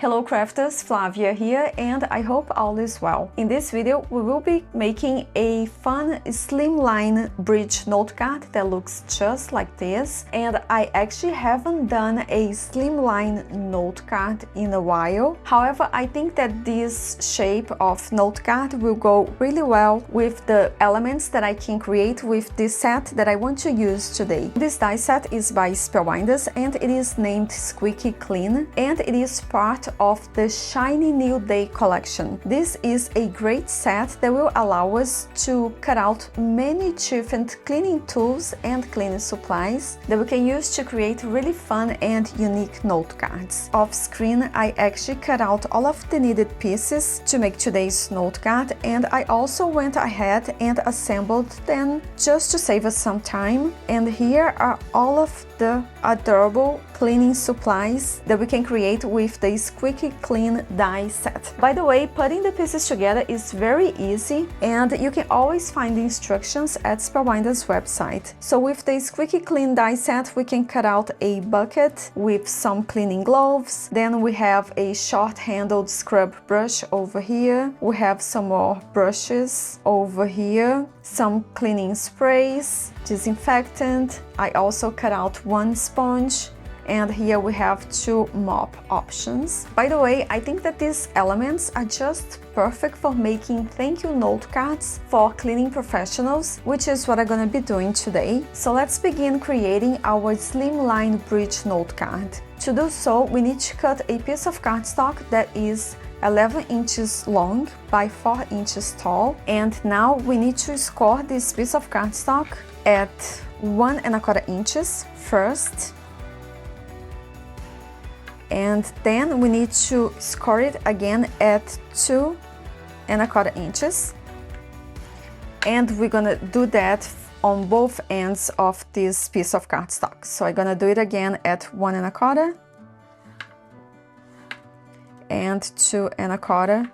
Hello crafters, Flavia here, and I hope all is well. In this video we will be making a fun slimline bridge note card that looks just like this, and I actually haven't done a slimline note card in a while. However, I think that this shape of note card will go really well with the elements that I can create with this set that I want to use today. This die set is by Spellbinders and it is named Squeaky Clean, and it is part of the Shiny New Day collection. This is a great set that will allow us to cut out many different cleaning tools and cleaning supplies that we can use to create really fun and unique note cards. Off screen, I actually cut out all of the needed pieces to make today's note card, and I also went ahead and assembled them just to save us some time. And here are all of the adorable cleaning supplies that we can create with the Squeaky Clean die set. By the way, putting the pieces together is very easy, and you can always find the instructions at Spellbinders website. So with the Squeaky Clean die set, we can cut out a bucket with some cleaning gloves. Then we have a short-handled scrub brush over here. We have some more brushes over here, some cleaning sprays, disinfectant. I also cut out one sponge, and here we have two mop options. By the way, I think that these elements are just perfect for making thank you note cards for cleaning professionals, which is what I'm gonna be doing today. So let's begin creating our slimline bridge note card. To do so, we need to cut a piece of cardstock that is 11 inches long by 4 inches tall, and now we need to score this piece of cardstock at 1¼ inches first, and then we need to score it again at 2¼ inches, and we're gonna do that on both ends of this piece of cardstock. So I'm gonna do it again at 1¼ and 2¼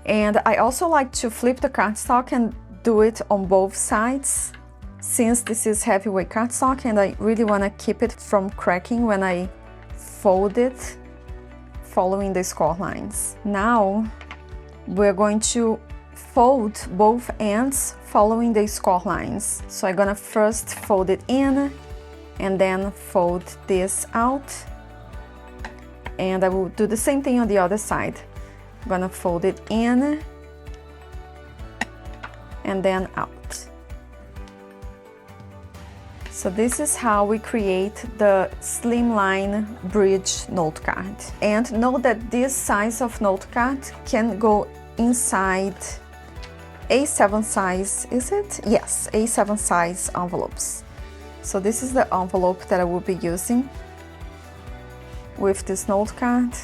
and I also like to flip the cardstock and do it on both sides, since this is heavyweight cardstock and I really want to keep it from cracking when I fold it following the score lines. Now we're going to fold both ends following the score lines. So I'm gonna first fold it in and then fold this out, and I will do the same thing on the other side. I'm gonna fold it in and then out. So this is how we create the slimline bridge note card. And note that this size of note card can go inside A7 size, is it? Yes, A7 size envelopes. So this is the envelope that I will be using with this note card,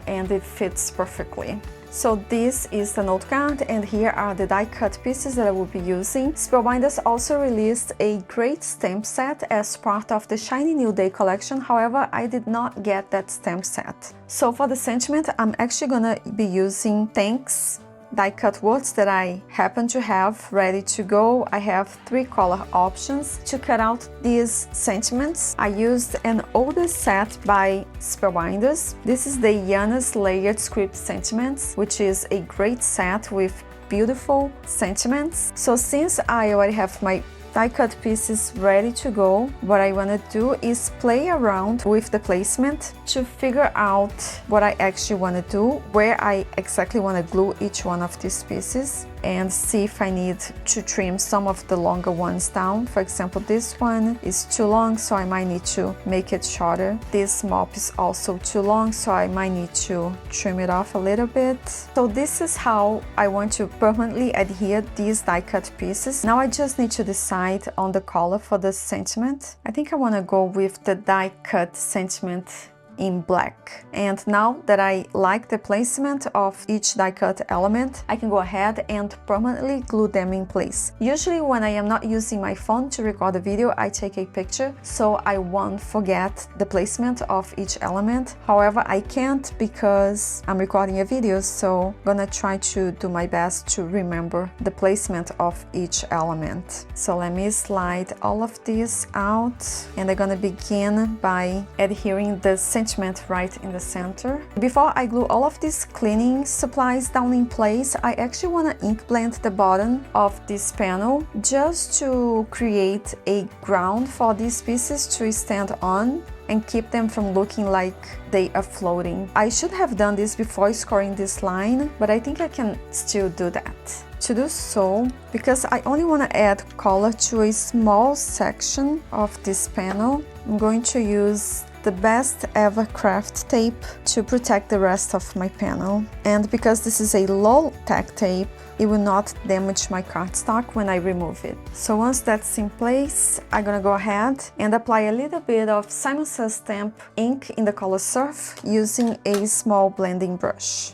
and it fits perfectly. So this is the note card, and here are the die cut pieces that I will be using. Spellbinders also released a great stamp set as part of the Shiny New Day collection. However, I did not get that stamp set. So for the sentiment, I'm actually gonna be using thanks die cut words that I happen to have ready to go. I have 3 color options to cut out these sentiments. I used an older set by Spellbinders. This is the Yana's Layered Script Sentiments, which is a great set with beautiful sentiments. So since I already have my die cut pieces ready to go, what I want to do is play around with the placement to figure out what I actually want to do, where I exactly want to glue each one of these pieces, and see if I need to trim some of the longer ones down. For example, this one is too long, so I might need to make it shorter. This mop is also too long, so I might need to trim it off a little bit. So this is how I want to permanently adhere these die cut pieces. Now I just need to decide on the color for the sentiment. I think I want to go with the die cut sentiment in black. And now that I like the placement of each die cut element, I can go ahead and permanently glue them in place. Usually when I am not using my phone to record the video, I take a picture so I won't forget the placement of each element. However, I can't because I'm recording a video, so I'm gonna try to do my best to remember the placement of each element. So let me slide all of this out, and I'm gonna begin by adhering the sentiment arrangement right in the center. Before I glue all of these cleaning supplies down in place, I actually want to ink blend the bottom of this panel just to create a ground for these pieces to stand on and keep them from looking like they are floating. I should have done this before scoring this line, but I think I can still do that. To do so, because I only want to add color to a small section of this panel, I'm going to use the Best Ever Craft tape to protect the rest of my panel. And because this is a low-tech tape, it will not damage my cardstock when I remove it. So once that's in place, I'm gonna go ahead and apply a little bit of Simon Says Stamp ink in the color Surf using a small blending brush.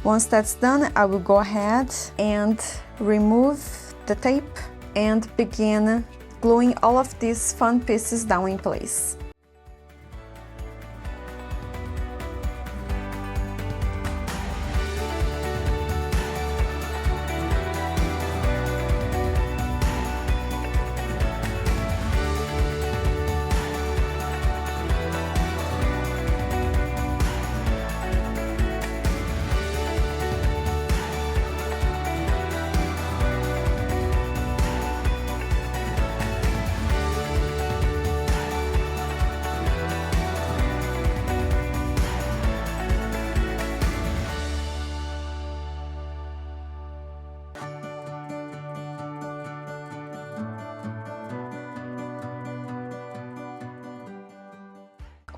Once that's done, I will go ahead and remove the tape and begin gluing all of these fun pieces down in place.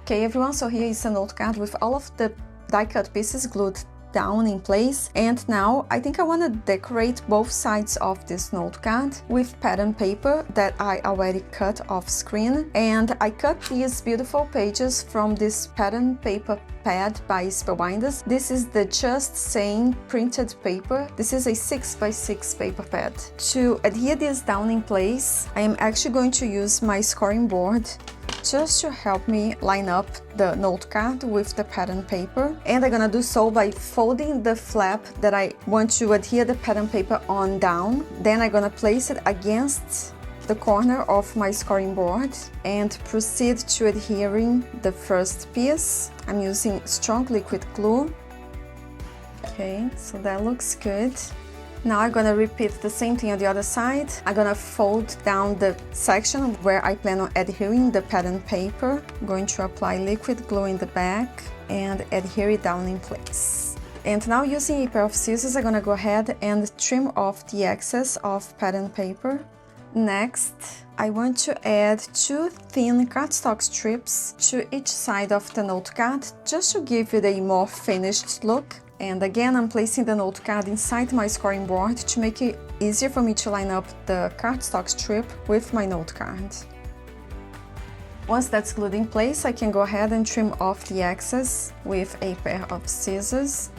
Okay everyone, so here is a note card with all of the die cut pieces glued down in place, and now I think I want to decorate both sides of this note card with pattern paper that I already cut off screen. And I cut these beautiful pages from this pattern paper pad by Spellbinders. This is the Just Saying printed paper. This is a 6x6 paper pad. To adhere this down in place, I am actually going to use my scoring board just to help me line up the note card with the pattern paper. And I'm gonna do so by folding the flap that I want to adhere the pattern paper on down. Then I'm gonna place it against the corner of my scoring board and proceed to adhering the first piece. I'm using strong liquid glue. Okay, so that looks good. Now I'm gonna repeat the same thing on the other side. I'm gonna fold down the section where I plan on adhering the pattern paper. I'm going to apply liquid glue in the back and adhere it down in place. And now using a pair of scissors, I'm gonna go ahead and trim off the excess of pattern paper. Next, I want to add 2 thin cardstock strips to each side of the note card, just to give it a more finished look. And again, I'm placing the note card inside my scoring board to make it easier for me to line up the cardstock strip with my note card. Once that's glued in place, I can go ahead and trim off the excess with a pair of scissors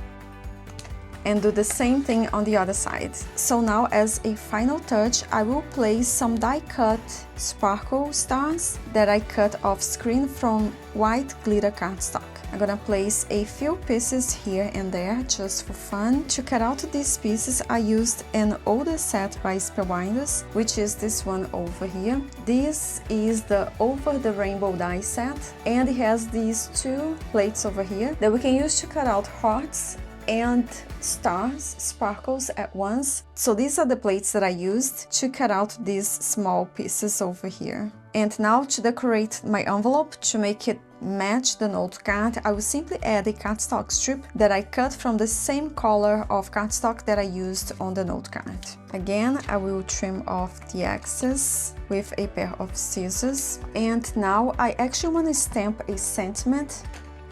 and do the same thing on the other side. So now, as a final touch, I will place some die-cut sparkle stars that I cut off screen from white glitter cardstock. I'm gonna place a few pieces here and there just for fun. To cut out these pieces, I used an older set by Spellbinders, which is this one over here. This is the Over the Rainbow die set, and it has these 2 plates over here that we can use to cut out hearts and stars, sparkles at once. So these are the plates that I used to cut out these small pieces over here. And now to decorate my envelope, to make it match the note card, I will simply add a cardstock strip that I cut from the same color of cardstock that I used on the note card. Again, I will trim off the excess with a pair of scissors. And now I actually want to stamp a sentiment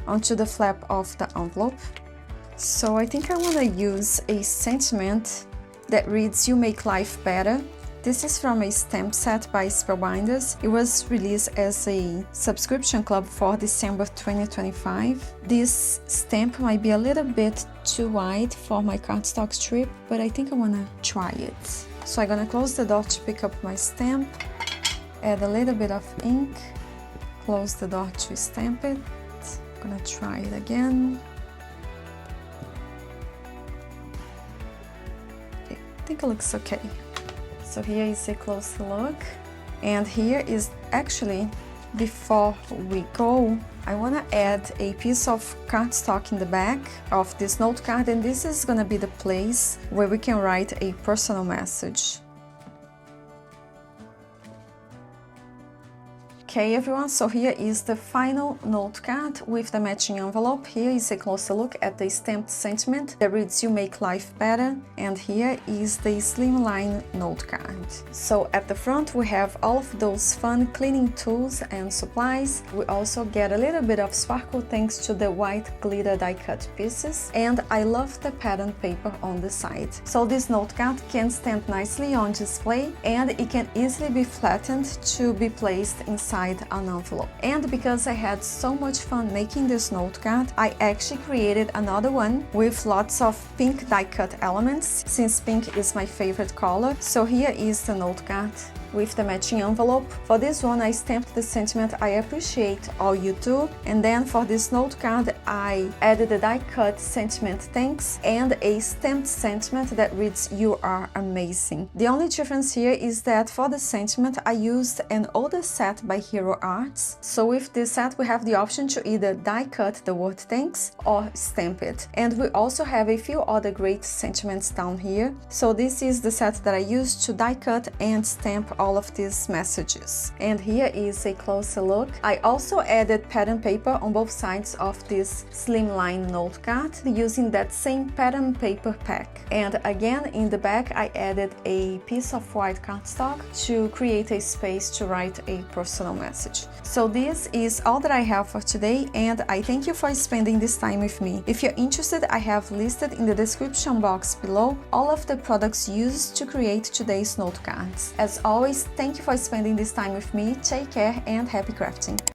onto the flap of the envelope. So I think I want to use a sentiment that reads, "You make life better." This is from a stamp set by Spellbinders. It was released as a subscription club for December 2025. This stamp might be a little bit too wide for my cardstock strip, but I think I want to try it. So I'm gonna close the door to pick up my stamp, add a little bit of ink, close the door to stamp it. I'm gonna try it again. I think it looks okay. So here is a closer look. And here is actually, before we go, I want to add a piece of cardstock in the back of this note card, and this is going to be the place where we can write a personal message. Okay everyone, so here is the final note card with the matching envelope. Here is a closer look at the stamped sentiment that reads "You make life better," and here is the slimline note card. So at the front we have all of those fun cleaning tools and supplies. We also get a little bit of sparkle thanks to the white glitter die cut pieces, and I love the pattern paper on the side. So this note card can stand nicely on display, and it can easily be flattened to be placed inside an envelope. And because I had so much fun making this note card, I actually created another one with lots of pink die cut elements, since pink is my favorite color. So here is the note card with the matching envelope. For this one I stamped the sentiment "I appreciate all you do," and then for this note card I added the die cut sentiment "Thanks" and a stamped sentiment that reads "You are amazing." The only difference here is that for the sentiment I used an older set by Hero Arts. So with this set we have the option to either die cut the word "Thanks" or stamp it. And we also have a few other great sentiments down here. So this is the set that I used to die cut and stamp all of these messages. And here is a closer look. I also added pattern paper on both sides of this slimline note card using that same pattern paper pack. And again in the back I added a piece of white cardstock to create a space to write a personal message. So this is all that I have for today, and I thank you for spending this time with me. If you're interested, I have listed in the description box below all of the products used to create today's note cards. As always, thank you for spending this time with me. Take care and happy crafting!